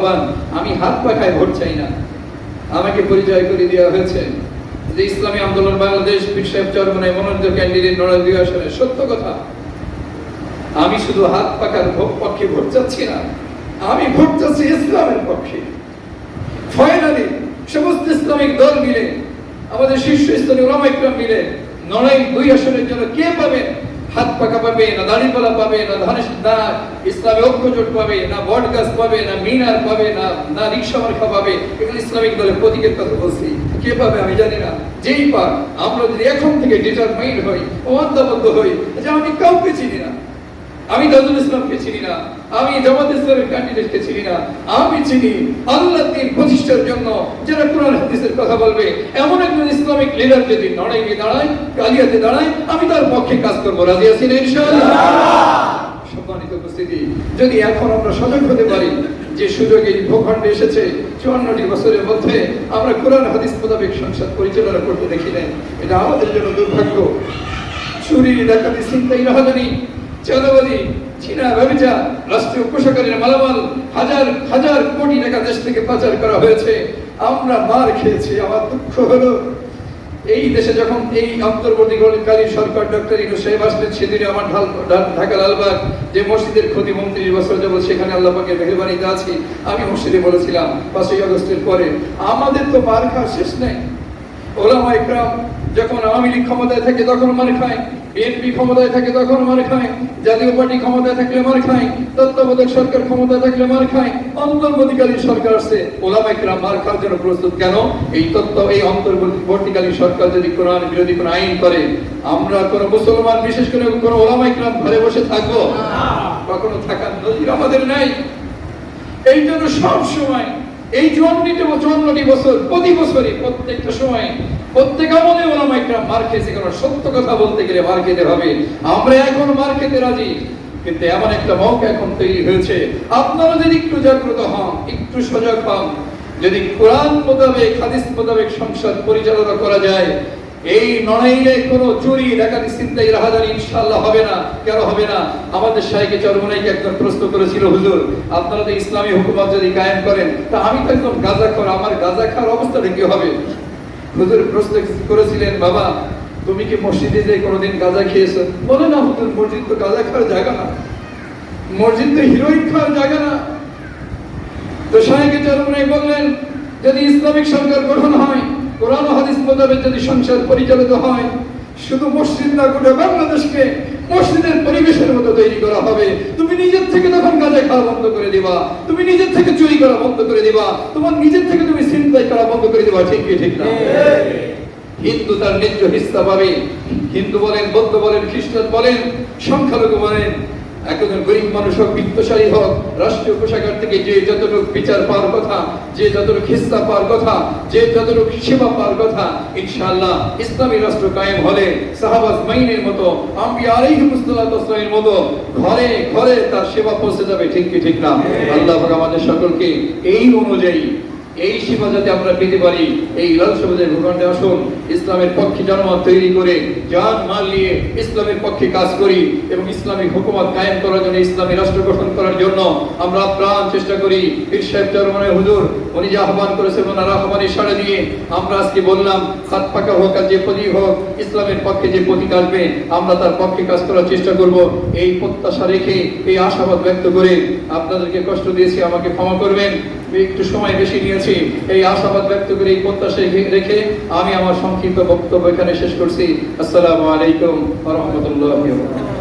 আহ্বান, আমি হাত পাখায় ভোট চাই না। আমাকে পরিচয় করে দেওয়া হয়েছে যে ইসলামী আন্দোলন বাংলাদেশ পীর সাহেব চরমনায় মনোনীত ক্যান্ডিডেট নড়াইল 2 আসনের। সত্য কথা, আমি শুধু হাত পাখার পক্ষে ভোট চাচ্ছি না, আমি ভোট চাচ্ছি ইসলামের পক্ষে। ফাইনালি সমস্ত ইসলামিক দল মিলে, আমাদের শীর্ষস্থানীয় ওলামা ইকরাম মিলে নড়াইল 2 আসনের জন্য কে পাবে? হাত পাকা পাবে না, দাড়িপাল্লা পাবে না, না ইসলামী ঐক্যজোট পাবে না, বট গাছ পাবে না, মিনার পাবে না, না রিক্সা মার্কা পাবে। এগুলো ইসলামিক দলের প্রতীকের কথা বলছি। কে পাবে আমি জানি না। যেই পাক, আমরা যদি এখন থেকে ডিটারমাইন্ড হই, ওয়াদাবদ্ধ হই যে আমি কাউকে চিনি না, আমি তাজুল ইসলামকে চিনি না, আমি জামাত ইসলামের ক্যান্ডিডেটকে চিনি না, আমি চিনি আল্লাহর দ্বীন প্রতিষ্ঠার জন্য যারা কোরআন হাদিসের কথা বলবে এমন একজন ইসলামিক লিডার যদি নড়াইলে দাঁড়ায়, কালিয়াতে দাঁড়ায়, আমি তার পক্ষে কাজ করবো। রাজি আছি না ইনশাআল্লাহ? সম্মানিত উপস্থিতি, যদি এখন আমরা সজাগ হতে পারি যে সুযোগ এই ভূখণ্ডে এসেছে, 54টি বছরের মধ্যে আমরা কোরআন হাদিস মোতাবেক সংসদ পরিচালনা করতে দেখি নাই, এটা আমাদের জন্য দুর্ভাগ্য। চুরি, ডাকাতি, ছিনতাই, রাহাজানি, চাঁদাবাজি, চীনা ব্যভিচার, রাষ্ট্রীয় কোষাগারের মালামাল হাজার হাজার কোটি টাকা দেশ থেকে পাচার করা হয়েছে। আমরা মার খেয়েছি। আমার দুঃখ হলো এই দেশে যখন এই অন্তর্বর্তীকালীন সরকার ডক্টর ইউনূস সাহেব আসলেন, সেদিনে আমার ঢাকা লালবাগ যে মসজিদের ক্ষতি 29 বছর যাবত সেখানে আল্লাহ পাকের মেহেরবানিতে আছি। আমি মসজিদে বলেছিলাম 5ই আগস্টের পরে আমাদের তো মার খাওয়ার শেষ নেই। ওলামা ইকরাম যখন আওয়ামী লীগ ক্ষমতায় থাকে তখন মার খায়, বিএনপি ক্ষমতায় থাকে তখন মার খায়, জাতীয় পার্টি ক্ষমতায় থাকলে মার খায়, তত্ত্বাবধায়ক সরকার ক্ষমতায় থাকলে মার খায়, অন্তর্বর্তীকালীন সরকার আসছে, ওলামা ইকরাম মার খাওয়ার জন্য প্রস্তুত কেন? এই অন্তর্বর্তীকালীন সরকার যদি কোরআন বিরোধী কোনো আইন করে, আমরা কোনো মুসলমান, বিশেষ করে কোনো ওলামা ইকরাম ঘরে বসে থাকবো? কখনো থাকার নজির আমাদের নাই। এই জন্য সব সময় এই 54টি বছর প্রতি বছরই প্রত্যেকটা সময় প্রত্যেক আমলে ওলামা ইকরাম মার খেয়েছে। কারণ সত্য কথা বলতে গেলে মার খেতে হবে। আমরা এখন মার খেতে রাজি, কিন্তু এমন একটা মৌকা এখন তৈরি হয়েছে, আপনারা যদি একটু জাগ্রত হন, একটু সজাগ হন, যদি কোরআন মোতাবেক হাদিস মোতাবেক সংসদ পরিচালনা করা যায়, এই নড়াইলে কোনো চুরি, ডাকাতি, ছিনতাই, রাহাজানি ইনশাআল্লাহ হবে না। কেন হবে না? আমাদের শাইখে চরমনাইকে একজন প্রশ্ন করেছিল, হুজুর আপনারা তো ইসলামী হুকুমত যদি কায়েম করেন, তা আমি তো একদম গাঁজা খাওয়ার, আমার গাঁজা খাওয়ার অবস্থাটা কি হবে? হুজুর প্রশ্ন করেছিলেন, বাবা তুমি কি মসজিদে যে কোনোদিন গাঁজা খেয়েছো? বলে না হুজুর, মসজিদ তো গাঁজা খাওয়ার জায়গা না, মসজিদ তো হিরোইন খাওয়ার জায়গা না। তো শাইখে চরমনাই বললেন, যদি ইসলামিক সরকার গঠন হয়, কোরআন ও হাদিস মোতাবেক যদি সংসদ পরিচালিত হয়, শুধু মসজিদ না, গোটা বাংলাদেশকে মসজিদের পরিবেশের মতো তৈরি করা হবে। তুমি নিজের থেকে তখন গাঁজা খাওয়া বন্ধ করে দিবা, তুমি নিজের থেকে চুরি করা বন্ধ করে দিবা, তোমার নিজের থেকে তুমি ছিনতাই করা বন্ধ করে দিবা। ঠিক কি ঠিক না? হিন্দু তার ন্যায্য হিস্সা পাবে। হিন্দু বলেন, বৌদ্ধ বলেন, খ্রিস্টান বলেন, সংখ্যালঘু বলেন, একজন গরিব মানুষ হোক, বিত্তশালী হোক, রাষ্ট্রীয় কোষাগার থেকে যে যতটুকু বিচার পাওয়ার কথা, যে যতটুকু হিস্সা পাওয়ার কথা, যে যতটুকু সেবা পাওয়ার কথা, ইনশাআল্লাহ ইসলামী রাষ্ট্র কায়েম হলে সাহাবা আজমাইনের মতো, আম্বিয়া আলাইহিমুস সালাতু ওয়াস সালামের মতো ঘরে ঘরে তার সেবা পৌঁছে যাবে। ঠিক কি ঠিক না? আল্লাহ পাক আমাদের সকলকে এই অনুযায়ী এই সেবা যাতে আমরা পেতে পারি, এই লালসবুজের ভূখণ্ডে আসুন, ইসলামের পক্ষে জনমত তৈরি করে জান মাল নিয়ে ইসলামের পক্ষে কাজ করি এবং ইসলামিক হুকুমত কায়েম করার জন্য, ইসলামী রাষ্ট্র গঠন করার জন্য আমরা প্রাণ চেষ্টা করি। পীর সাহেব চরমনাই হুজুর উনি যে আহ্বান করেছেন, ওনার আহ্বানের সাড়া দিয়ে আমরা আজকে বললাম, হাত পাকা হোক আর যে প্রতীক হোক, ইসলামের পক্ষে যে প্রতীক আসবে আমরা তার পক্ষে কাজ করার চেষ্টা করব। এই প্রত্যাশা রেখে, এই আশাবাদ ব্যক্ত করে আপনাদেরকে কষ্ট দিয়েছি, আমাকে ক্ষমা করবেন, একটু সময় বেশি নিয়েছি। এই আশাবাদ ব্যক্ত করে, এই প্রত্যাশা রেখে আমি আমার সংক্ষিপ্ত বক্তব্য এখানে শেষ করছি। আসসালামু আলাইকুম ওয়া রাহমাতুল্লাহি ওয়া বারাকাতুহু।